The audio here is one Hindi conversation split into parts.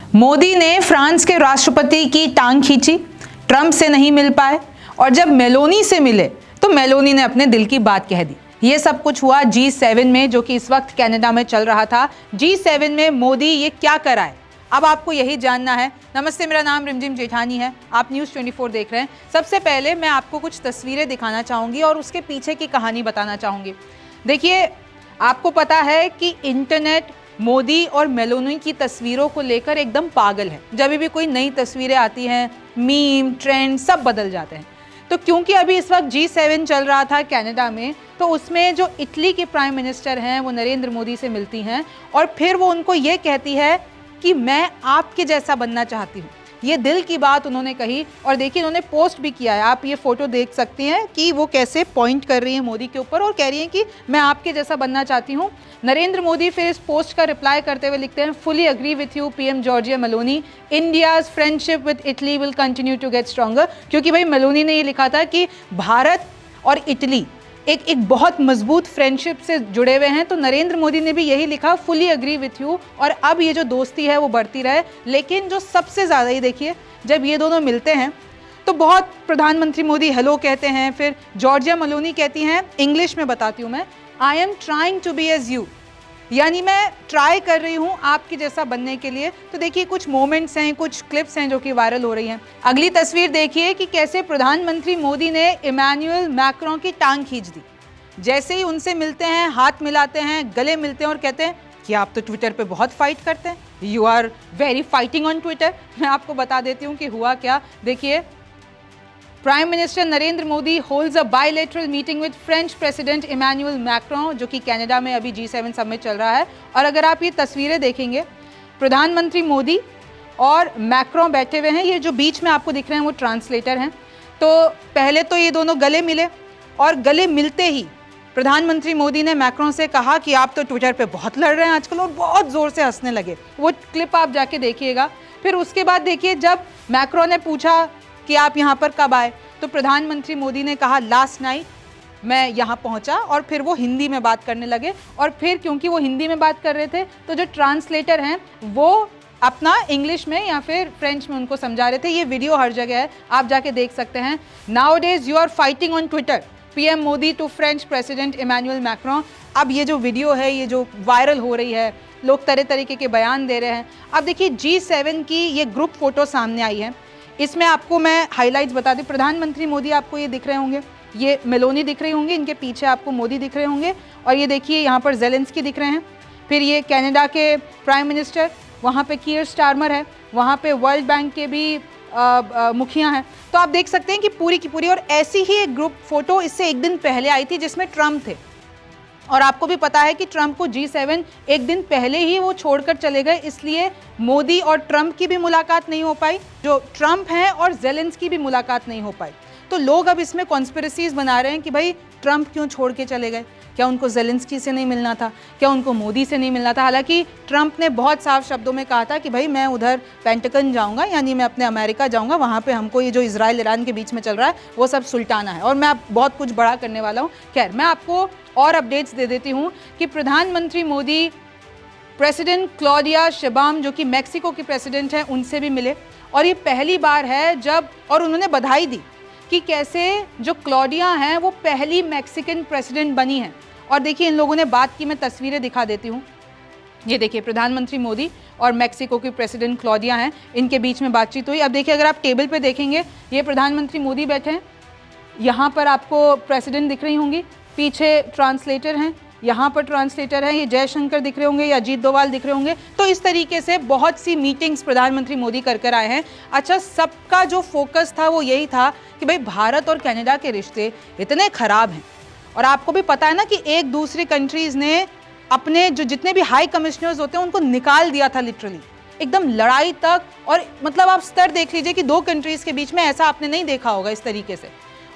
मोदी ने फ्रांस के राष्ट्रपति की टांग खींची, ट्रंप से नहीं मिल पाए और जब मेलोनी से मिले तो मेलोनी ने अपने दिल की बात कह दी। ये सब कुछ हुआ G7 में, जो कि इस वक्त कनाडा में चल रहा था। G7 में मोदी ये क्या कराए, अब आपको यही जानना है। नमस्ते, मेरा नाम रिमझिम जेठानी है, आप न्यूज़ 24 देख रहे हैं। सबसे पहले मैं आपको कुछ तस्वीरें दिखाना चाहूँगी और उसके पीछे की कहानी बताना चाहूँगी। देखिए, आपको पता है कि इंटरनेट मोदी और मेलोनी की तस्वीरों को लेकर एकदम पागल है। जब भी कोई नई तस्वीरें आती हैं, मीम, ट्रेंड सब बदल जाते हैं। तो क्योंकि अभी इस वक्त G7 चल रहा था कनाडा में, तो उसमें जो इटली के प्राइम मिनिस्टर हैं वो नरेंद्र मोदी से मिलती हैं और फिर वो उनको ये कहती है कि मैं आपके जैसा बनना चाहती हूँ। ये दिल की बात उन्होंने कही और देखिए उन्होंने पोस्ट भी किया है। आप ये फोटो देख सकते हैं कि वो कैसे पॉइंट कर रही है मोदी के ऊपर और कह रही हैं कि मैं आपके जैसा बनना चाहती हूँ। नरेंद्र मोदी फिर इस पोस्ट का रिप्लाई करते हुए लिखते हैं, fully agree with you PM Giorgia Meloni, India's friendship with Italy will continue to get stronger. क्योंकि भाई मेलोनी ने ये लिखा था कि भारत और इटली एक बहुत मजबूत फ्रेंडशिप से जुड़े हुए हैं, तो नरेंद्र मोदी ने भी यही लिखा, फुली अग्री विथ यू। और अब ये जो दोस्ती है वो बढ़ती रहे। लेकिन जो सबसे ज़्यादा ही देखिए, जब ये दोनों मिलते हैं तो बहुत प्रधानमंत्री मोदी हेलो कहते हैं, फिर जॉर्जिया मेलोनी कहती हैं, इंग्लिश में बताती हूँ मैं, I am trying to be as you, यानी मैं ट्राई कर रही हूँ आपके जैसा बनने के लिए। तो देखिए कुछ मोमेंट्स हैं, कुछ क्लिप्स हैं जो कि वायरल हो रही हैं। अगली तस्वीर देखिए कि कैसे प्रधानमंत्री मोदी ने इमैनुअल मैक्रों की टांग खींच दी। जैसे ही उनसे मिलते हैं, हाथ मिलाते हैं, गले मिलते हैं और कहते हैं कि आप तो ट्विटर पे बहुत फाइट करते हैं, you are very fighting on Twitter. मैं आपको बता देती हूँ कि हुआ क्या। देखिए, prime minister Narendra Modi holds a bilateral meeting with French president Emmanuel Macron, जो कि कनाडा में अभी G7 समिट चल रहा है। और अगर आप ये तस्वीरें देखेंगे, प्रधानमंत्री मोदी और मैक्रों बैठे हुए हैं। ये जो बीच में आपको दिख रहे हैं वो ट्रांसलेटर हैं। तो पहले तो ये दोनों गले मिले और गले मिलते ही प्रधानमंत्री मोदी ने मैक्रों से कहा कि आप तो ट्विटर पे बहुत लड़ रहे हैं आजकल, और बहुत ज़ोर से हंसने लगे। वो क्लिप आप जाके देखिएगा। फिर उसके बाद देखिए, जब मैक्रों ने पूछा कि आप यहाँ पर कब आए, तो प्रधानमंत्री मोदी ने कहा लास्ट नाइट मैं यहाँ पहुँचा, और फिर वो हिंदी में बात करने लगे। और फिर क्योंकि वो हिंदी में बात कर रहे थे तो जो ट्रांसलेटर हैं वो अपना इंग्लिश में या फिर फ्रेंच में उनको समझा रहे थे। ये वीडियो हर जगह है, आप जाके देख सकते हैं। Now days you are fighting on Twitter, PM Modi to French president Emmanuel Macron. अब ये जो वीडियो है, ये जो वायरल हो रही है, लोग तरह तरीके के बयान दे रहे हैं। अब देखिए G7 की ये ग्रुप फोटो सामने आई है। इसमें आपको मैं हाइलाइट्स बता दूं, प्रधानमंत्री मोदी आपको ये दिख रहे होंगे, ये मेलोनी दिख रही होंगी, इनके पीछे आपको मोदी दिख रहे होंगे, और ये देखिए यहाँ पर ज़ेलेंस्की दिख रहे हैं। फिर ये कनाडा के प्राइम मिनिस्टर, वहाँ पे कीयर स्टारमर है, वहाँ पे वर्ल्ड बैंक के भी मुखिया हैं। तो आप देख सकते हैं कि पूरी की पूरी। और ऐसी ही एक ग्रुप फोटो इससे एक दिन पहले आई थी जिसमें ट्रंप थे, और आपको भी पता है कि ट्रंप को G7 एक दिन पहले ही वो छोड़कर चले गए, इसलिए मोदी और ट्रंप की भी मुलाकात नहीं हो पाई, जो ट्रंप हैं और ज़ेलेंस्की भी मुलाकात नहीं हो पाई। तो लोग अब इसमें कॉन्स्पिरेसीज बना रहे हैं कि भाई ट्रंप क्यों छोड़ के चले गए, क्या उनको ज़ेलेंस्की से नहीं मिलना था, क्या उनको मोदी से नहीं मिलना था। हालांकि ट्रंप ने बहुत साफ शब्दों में कहा था कि भाई मैं उधर पेंटागन जाऊंगा, यानी मैं अपने अमेरिका जाऊंगा, वहाँ पे हमको ये जो इजराइल ईरान के बीच में चल रहा है वो सब सुलटाना है और मैं अब बहुत कुछ बड़ा करने वाला हूँ। खैर, मैं आपको और अपडेट्स दे देती हूँ कि प्रधानमंत्री मोदी प्रेसिडेंट क्लॉडिया शेबाम, जो कि मैक्सिको की प्रेसिडेंट हैं, उनसे भी मिले। और ये पहली बार है जब, और उन्होंने बधाई दी कि कैसे जो क्लॉडिया हैं वो पहली मैक्सिकन प्रेसिडेंट बनी हैं। और देखिए इन लोगों ने बात की, मैं तस्वीरें दिखा देती हूँ। ये देखिए प्रधानमंत्री मोदी और मैक्सिको की प्रेसिडेंट क्लॉडिया हैं, इनके बीच में बातचीत हुई। अब देखिए, अगर आप टेबल पे देखेंगे, ये प्रधानमंत्री मोदी बैठे हैं, यहाँ पर आपको प्रेसिडेंट दिख रही होंगी, पीछे ट्रांसलेटर हैं, यहाँ पर ट्रांसलेटर हैं, ये जयशंकर दिख रहे होंगे या अजीत डोवाल दिख रहे होंगे। तो इस तरीके से बहुत सी मीटिंग्स प्रधानमंत्री मोदी कर आए हैं। अच्छा, सबका जो फोकस था वो यही था कि भाई भारत और कनाडा के रिश्ते इतने ख़राब हैं, और आपको भी पता है ना कि एक दूसरी कंट्रीज़ ने अपने जो जितने भी हाई कमिश्नर्स होते हैं उनको निकाल दिया था, लिटरली एकदम लड़ाई तक। और मतलब आप स्तर देख लीजिए कि दो कंट्रीज़ के बीच में ऐसा आपने नहीं देखा होगा इस तरीके से।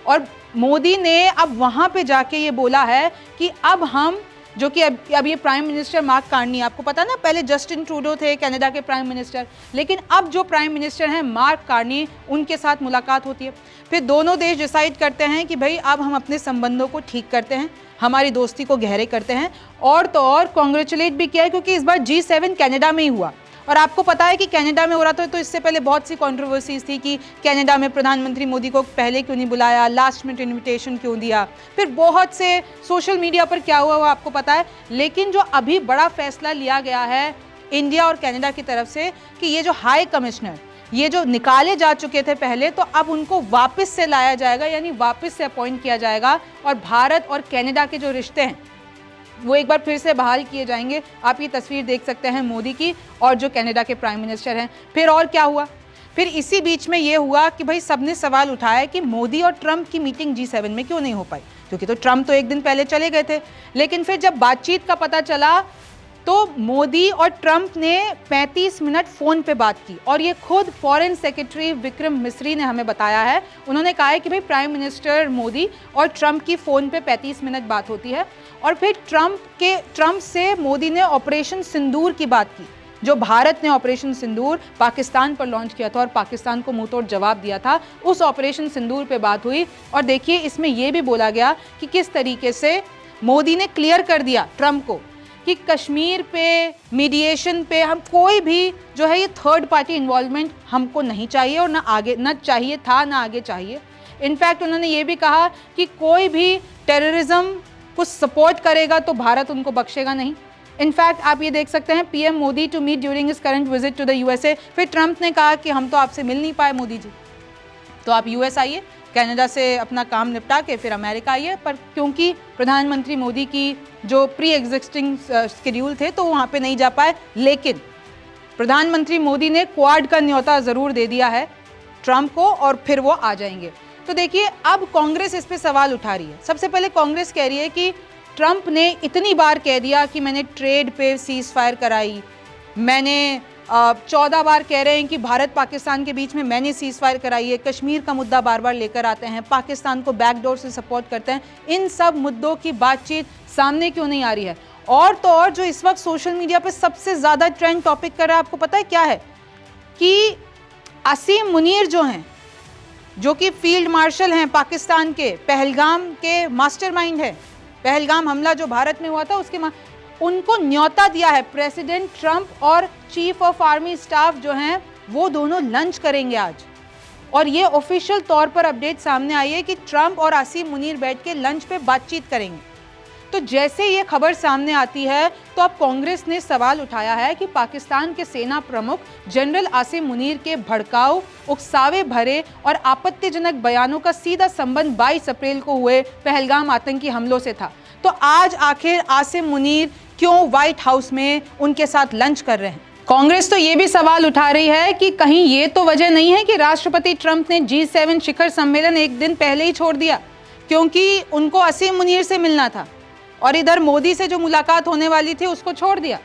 और मोदी ने अब वहाँ पे जाके ये बोला है कि अब हम, जो कि अब ये प्राइम मिनिस्टर मार्क कार्नी, आपको पता ना पहले जस्टिन ट्रूडो थे कनाडा के प्राइम मिनिस्टर, लेकिन अब जो प्राइम मिनिस्टर हैं मार्क कार्नी, उनके साथ मुलाकात होती है। फिर दोनों देश डिसाइड करते हैं कि भाई अब हम अपने संबंधों को ठीक करते हैं, हमारी दोस्ती को गहरे करते हैं। और तो और कॉन्ग्रेचुलेट भी किया है, क्योंकि इस बार G7 कनाडा में ही हुआ और आपको पता है कि कनाडा में हो रहा था, तो इससे पहले बहुत सी कंट्रोवर्सीज थी कि कनाडा में प्रधानमंत्री मोदी को पहले क्यों नहीं बुलाया, लास्ट मिनट इन्विटेशन क्यों दिया, फिर बहुत से सोशल मीडिया पर क्या हुआ वो आपको पता है। लेकिन जो अभी बड़ा फैसला लिया गया है इंडिया और कनाडा की तरफ से कि ये जो हाई कमिश्नर ये जो निकाले जा चुके थे पहले, तो अब उनको वापस से लाया जाएगा, यानी वापस से अपॉइंट किया जाएगा और भारत और कनाडा के जो रिश्ते हैं वो एक बार फिर से बहाल किए जाएंगे। आप ये तस्वीर देख सकते हैं मोदी की और जो कनाडा के प्राइम मिनिस्टर हैं। फिर और क्या हुआ, फिर इसी बीच में ये हुआ कि भाई सबने सवाल उठाया कि मोदी और ट्रंप की मीटिंग G7 में क्यों नहीं हो पाई, क्योंकि तो ट्रंप तो एक दिन पहले चले गए थे। लेकिन फिर जब बातचीत का पता चला तो मोदी और ट्रंप ने 35 मिनट फ़ोन पे बात की, और ये खुद फॉरेन सेक्रेटरी विक्रम मिस्री ने हमें बताया है। उन्होंने कहा है कि भाई प्राइम मिनिस्टर मोदी और ट्रंप की फ़ोन पे 35 मिनट बात होती है। और फिर ट्रंप से मोदी ने ऑपरेशन सिंदूर की बात की, जो भारत ने ऑपरेशन सिंदूर पाकिस्तान पर लॉन्च किया था और पाकिस्तान को मुंहतोड़ जवाब दिया था, उस ऑपरेशन सिंदूर पे बात हुई। और देखिए इसमें यह भी बोला गया कि किस तरीके से मोदी ने क्लियर कर दिया ट्रंप को कि कश्मीर पे मीडिएशन पे हम कोई भी जो है ये थर्ड पार्टी इन्वॉल्वमेंट हमको नहीं चाहिए, और ना चाहिए था ना आगे चाहिए। इनफैक्ट उन्होंने ये भी कहा कि कोई भी टेररिज्म को सपोर्ट करेगा तो भारत उनको बख्शेगा नहीं। इनफैक्ट आप ये देख सकते हैं PM Modi to meet during his current visit to the USA. फिर ट्रंप ने कहा कि हम तो आपसे मिल नहीं पाए मोदी जी, तो आप यूएस आइए, कनाडा से अपना काम निपटा के फिर अमेरिका आइए। पर क्योंकि प्रधानमंत्री मोदी की जो प्री एग्जिस्टिंग शेड्यूल थे तो वहाँ पे नहीं जा पाए, लेकिन प्रधानमंत्री मोदी ने क्वाड का न्योता ज़रूर दे दिया है ट्रंप को और फिर वो आ जाएंगे। तो देखिए अब कांग्रेस इस पे सवाल उठा रही है। सबसे पहले कांग्रेस कह रही है कि ट्रंप ने इतनी बार कह दिया कि मैंने ट्रेड पे सीज फायर कराई, मैंने 14 बार कह रहे हैं कि भारत पाकिस्तान के बीच में मैंने सीज फायर कराई है, कश्मीर का मुद्दा बार बार लेकर आते हैं, पाकिस्तान को बैकडोर से सपोर्ट करते हैं। इन सब मुद्दों की बातचीत सामने क्यों नहीं आ रही है? और तो और जो इस वक्त सोशल मीडिया पे सबसे ज़्यादा ट्रेंड टॉपिक कर रहा है, आपको पता है क्या है? कि असीम मुनीर जो हैं, जो कि फील्ड मार्शल हैं पाकिस्तान के, पहलगाम के मास्टरमाइंड है, पहलगाम हमला जो भारत में हुआ था उसके उनको न्योता दिया है प्रेसिडेंट ट्रंप, और चीफ ऑफ आर्मी स्टाफ जो हैं वो दोनों लंच करेंगे आज। और ये ऑफिशियल तौर पर अपडेट सामने आई है कि ट्रंप और आसिम मुनीर बैठ के लंच पे बातचीत करेंगे। तो जैसे ये खबर सामने आती है तो अब कांग्रेस ने सवाल उठाया है कि पाकिस्तान के सेना प्रमुख जनरल आसिम मुनीर के भड़काऊ, उकसावे भरे और आपत्तिजनक बयानों का सीधा संबंध 22 अप्रैल को हुए पहलगाम आतंकी हमलों से था। तो आज आखिर आसिम मुनीर क्यों व्हाइट हाउस में उनके साथ लंच कर रहे हैं? कांग्रेस तो ये भी सवाल उठा रही है कि कहीं ये तो वजह नहीं है कि राष्ट्रपति ट्रंप ने G7 शिखर सम्मेलन एक दिन पहले ही छोड़ दिया, क्योंकि उनको आसिम मुनीर से मिलना था और इधर मोदी से जो मुलाकात होने वाली थी उसको छोड़ दिया।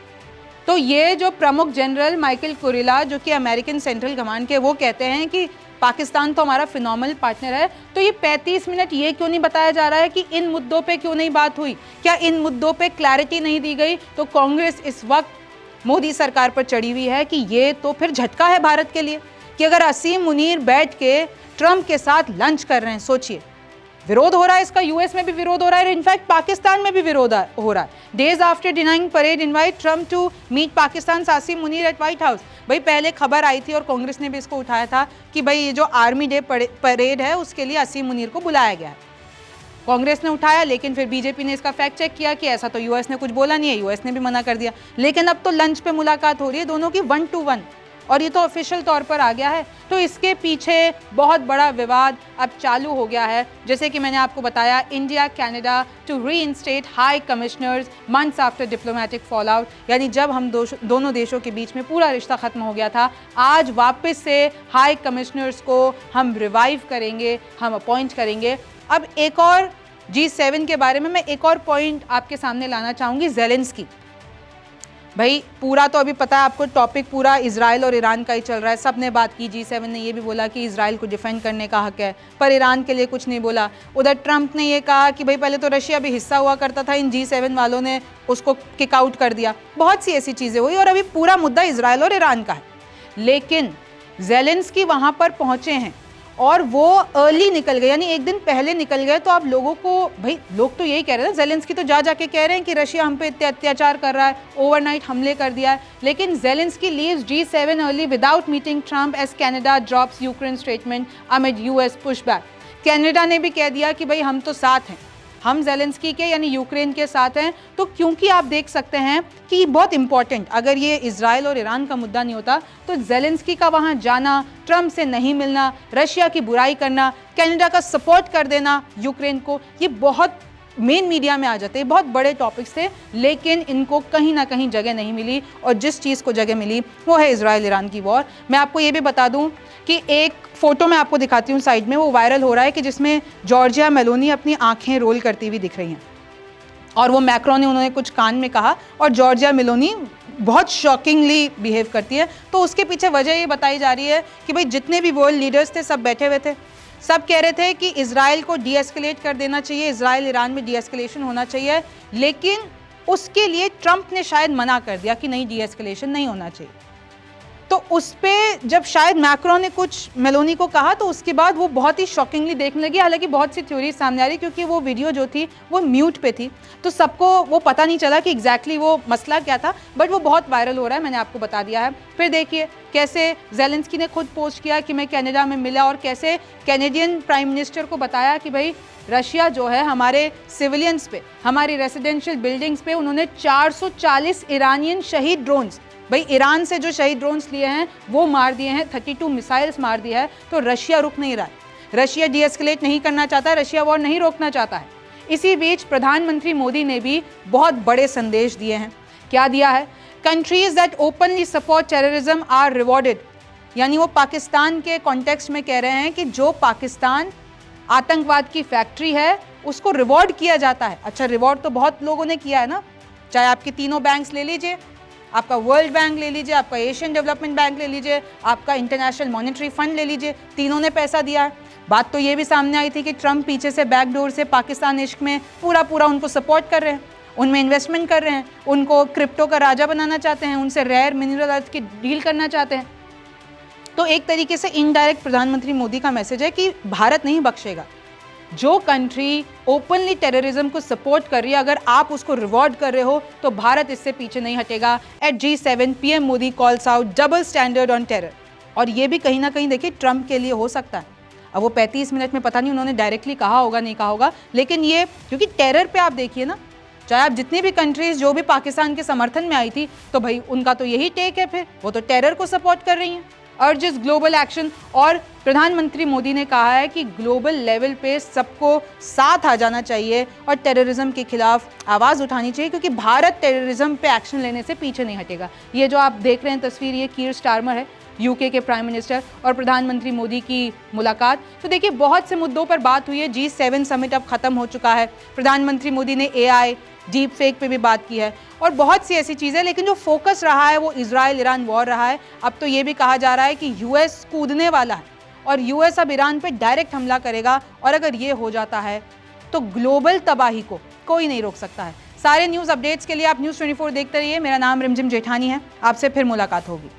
तो ये जो प्रमुख जनरल माइकल कुरिला जो कि अमेरिकन सेंट्रल कमांड के, वो कहते हैं कि पाकिस्तान तो हमारा फिनोमिनल पार्टनर है। तो ये 35 मिनट ये क्यों नहीं बताया जा रहा है कि इन मुद्दों पे क्यों नहीं बात हुई? क्या इन मुद्दों पे क्लैरिटी नहीं दी गई? तो कांग्रेस इस वक्त मोदी सरकार पर चढ़ी हुई है कि ये तो फिर झटका है भारत के लिए कि अगर असीम मुनीर बैठ के ट्रंप के साथ लंच कर रहे हैं। सोचिए, विरोध हो रहा है इसका, यूएस में भी विरोध हो रहा है, इनफैक्ट पाकिस्तान में भी विरोध हो रहा है। Days after denying parade invite Trump to meet Pakistan Asim Munir at White House. भाई पहले खबर आई थी और कांग्रेस ने भी इसको उठाया था कि भाई ये जो आर्मी डे परेड है उसके लिए आसिम मुनीर को बुलाया गया है। कांग्रेस ने उठाया, लेकिन फिर बीजेपी ने इसका फैक्ट चेक किया कि ऐसा तो यूएस ने कुछ बोला नहीं है, यूएस ने भी मना कर दिया। लेकिन अब तो लंच पे मुलाकात हो रही है दोनों की 1 to 1, और ये तो ऑफिशियल तौर पर आ गया है। तो इसके पीछे बहुत बड़ा विवाद अब चालू हो गया है। जैसे कि मैंने आपको बताया, India Canada to reinstate high commissioners months after diplomatic fall out, यानी जब हम दोनों देशों के बीच में पूरा रिश्ता खत्म हो गया था, आज वापस से हाई कमिश्नर्स को हम रिवाइव करेंगे, हम अपॉइंट करेंगे। अब एक और G7 के बारे में मैं एक और पॉइंट आपके सामने लाना चाहूँगी, ज़ेलेंस्की। भाई पूरा तो अभी पता है आपको, टॉपिक पूरा इजराइल और ईरान का ही चल रहा है। सब ने बात की, G7 ने ये भी बोला कि इजराइल को डिफेंड करने का हक है, पर ईरान के लिए कुछ नहीं बोला। उधर ट्रंप ने ये कहा कि भाई पहले तो रशिया भी हिस्सा हुआ करता था, इन G7 वालों ने उसको किक आउट कर दिया। बहुत सी ऐसी चीज़ें हुई और अभी पूरा मुद्दा इजराइल और ईरान का है। लेकिन ज़ेलेंस्की वहाँ पर पहुँचे हैं और वो अर्ली निकल गए, यानी एक दिन पहले निकल गए। तो आप लोगों को, भाई लोग तो यही कह रहे हैं, ज़ेलेंस्की तो जाके कह रहे हैं कि रशिया हम पे इतने अत्याचार कर रहा है, ओवरनाइट हमले कर दिया है। लेकिन Zelensky leaves G7 early without meeting Trump as Canada drops Ukraine statement amid US pushback. Canada ने भी कह दिया कि भाई हम तो साथ हैं, हम ज़ेलेंस्की के यानी यूक्रेन के साथ हैं। तो क्योंकि आप देख सकते हैं कि बहुत इंपॉर्टेंट, अगर ये इजराइल और ईरान का मुद्दा नहीं होता तो ज़ेलेंस्की का वहाँ जाना, ट्रम्प से नहीं मिलना, रशिया की बुराई करना, कनाडा का सपोर्ट कर देना यूक्रेन को, ये बहुत मेन मीडिया में आ जाते हैं, बहुत बड़े टॉपिक्स थे। लेकिन इनको कहीं ना कहीं जगह नहीं मिली, और जिस चीज़ को जगह मिली वो है इजराइल ईरान की वॉर। मैं आपको ये भी बता दूं कि एक फ़ोटो मैं आपको दिखाती हूँ साइड में, वो वायरल हो रहा है कि जिसमें जॉर्जिया मेलोनी अपनी आंखें रोल करती हुई दिख रही हैं, और वो मैक्रोन ने उन्होंने कुछ कान में कहा और जॉर्जिया मेलोनी बहुत शॉकिंगली बिहेव करती है। तो उसके पीछे वजह ये बताई जा रही है कि भाई जितने भी वर्ल्ड लीडर्स थे सब बैठे हुए थे, सब कह रहे थे कि इजराइल को डीएस्केलेट कर देना चाहिए, इजराइल ईरान में डीएस्केलेशन होना चाहिए। लेकिन उसके लिए ट्रंप ने शायद मना कर दिया कि नहीं, डीएस्केलेशन नहीं होना चाहिए। तो उस पर जब शायद मैक्रोन ने कुछ मेलोनी को कहा तो उसके बाद वो बहुत ही शॉकिंगली देखने लगी। हालांकि बहुत सी थ्योरी सामने आ रही, क्योंकि वो वीडियो जो थी वो म्यूट पे थी, तो सबको वो पता नहीं चला कि एग्जैक्टली वो मसला क्या था, बट वो बहुत वायरल हो रहा है, मैंने आपको बता दिया है। फिर देखिए कैसे ज़ेलेंस्की ने खुद पोस्ट किया कि मैं कनाडा में मिला, और कैसे कैनेडियन प्राइम मिनिस्टर को बताया कि भाई रशिया जो है हमारे सिविलियंस पे, हमारी रेसिडेंशियल बिल्डिंग्स पे उन्होंने 440 ईरानियन शहीद ड्रोन्स, भाई ईरान से जो शहीद ड्रोन्स लिए हैं वो मार दिए हैं, 32 मिसाइल्स मार दिया है। तो रशिया रुक नहीं रहा है, रशिया डीएस्केलेट नहीं करना चाहता है, रशिया वॉर नहीं रोकना चाहता है। इसी बीच प्रधानमंत्री मोदी ने भी बहुत बड़े संदेश दिए हैं। क्या दिया है? Countries that openly support terrorism are rewarded, यानी वो पाकिस्तान के कॉन्टेक्स्ट में कह रहे हैं कि जो पाकिस्तान आतंकवाद की फैक्ट्री है उसको रिवॉर्ड किया जाता है। अच्छा, रिवॉर्ड तो बहुत लोगों ने किया है ना, चाहे आपके तीनों बैंक्स ले लीजिए, आपका वर्ल्ड बैंक ले लीजिए, आपका एशियन डेवलपमेंट बैंक ले लीजिए, आपका इंटरनेशनल मॉनेटरी फंड ले लीजिए, तीनों ने पैसा दिया है। बात तो ये भी सामने आई थी कि ट्रंप पीछे से बैकडोर से पाकिस्तान इश्क में पूरा उनको सपोर्ट कर रहे हैं, उनमें इन्वेस्टमेंट कर रहे हैं, उनको क्रिप्टो का राजा बनाना चाहते हैं, उनसे रेयर मिनरल अर्थ की डील करना चाहते हैं। तो एक तरीके से इनडायरेक्ट प्रधानमंत्री मोदी का मैसेज है कि भारत नहीं बख्शेगा। जो कंट्री ओपनली टेररिज्म को सपोर्ट कर रही है, अगर आप उसको रिवॉर्ड कर रहे हो तो भारत इससे पीछे नहीं हटेगा। At G7 PM Modi calls out double standard on terror. और ये भी कहीं ना कहीं देखिए ट्रंप के लिए हो सकता है। अब वो 35 मिनट में पता नहीं उन्होंने डायरेक्टली कहा होगा नहीं कहा होगा, लेकिन ये क्योंकि टेरर पे आप देखिए ना, चाहे आप जितनी भी कंट्रीज जो भी पाकिस्तान के समर्थन में आई थी, तो भाई उनका तो यही टेक है, फिर वो तो टेरर को सपोर्ट कर रही हैं। अर्जेस ग्लोबल एक्शन, और प्रधानमंत्री मोदी ने कहा है कि ग्लोबल लेवल पे सबको साथ आ जाना चाहिए और टेररिज्म के खिलाफ आवाज़ उठानी चाहिए, क्योंकि भारत टेररिज्म पे एक्शन लेने से पीछे नहीं हटेगा। ये जो आप देख रहे हैं तस्वीर, ये कीर स्टारमर है, यूके के प्राइम मिनिस्टर, और प्रधानमंत्री मोदी की मुलाकात। तो देखिए बहुत से मुद्दों पर बात हुई है। G7 समिट अब खत्म हो चुका है। प्रधानमंत्री मोदी ने AI डीप फेक पे भी बात की है और बहुत सी ऐसी चीज़ें, लेकिन जो फोकस रहा है वो इजराइल ईरान वॉर रहा है। अब तो ये भी कहा जा रहा है कि US कूदने वाला है और US अब ईरान पे डायरेक्ट हमला करेगा, और अगर ये हो जाता है तो ग्लोबल तबाही को कोई नहीं रोक सकता है। सारे न्यूज़ अपडेट्स के लिए आप News 24 देखते रहिए। मेरा नाम रिमझिम जेठानी है, आपसे फिर मुलाकात होगी।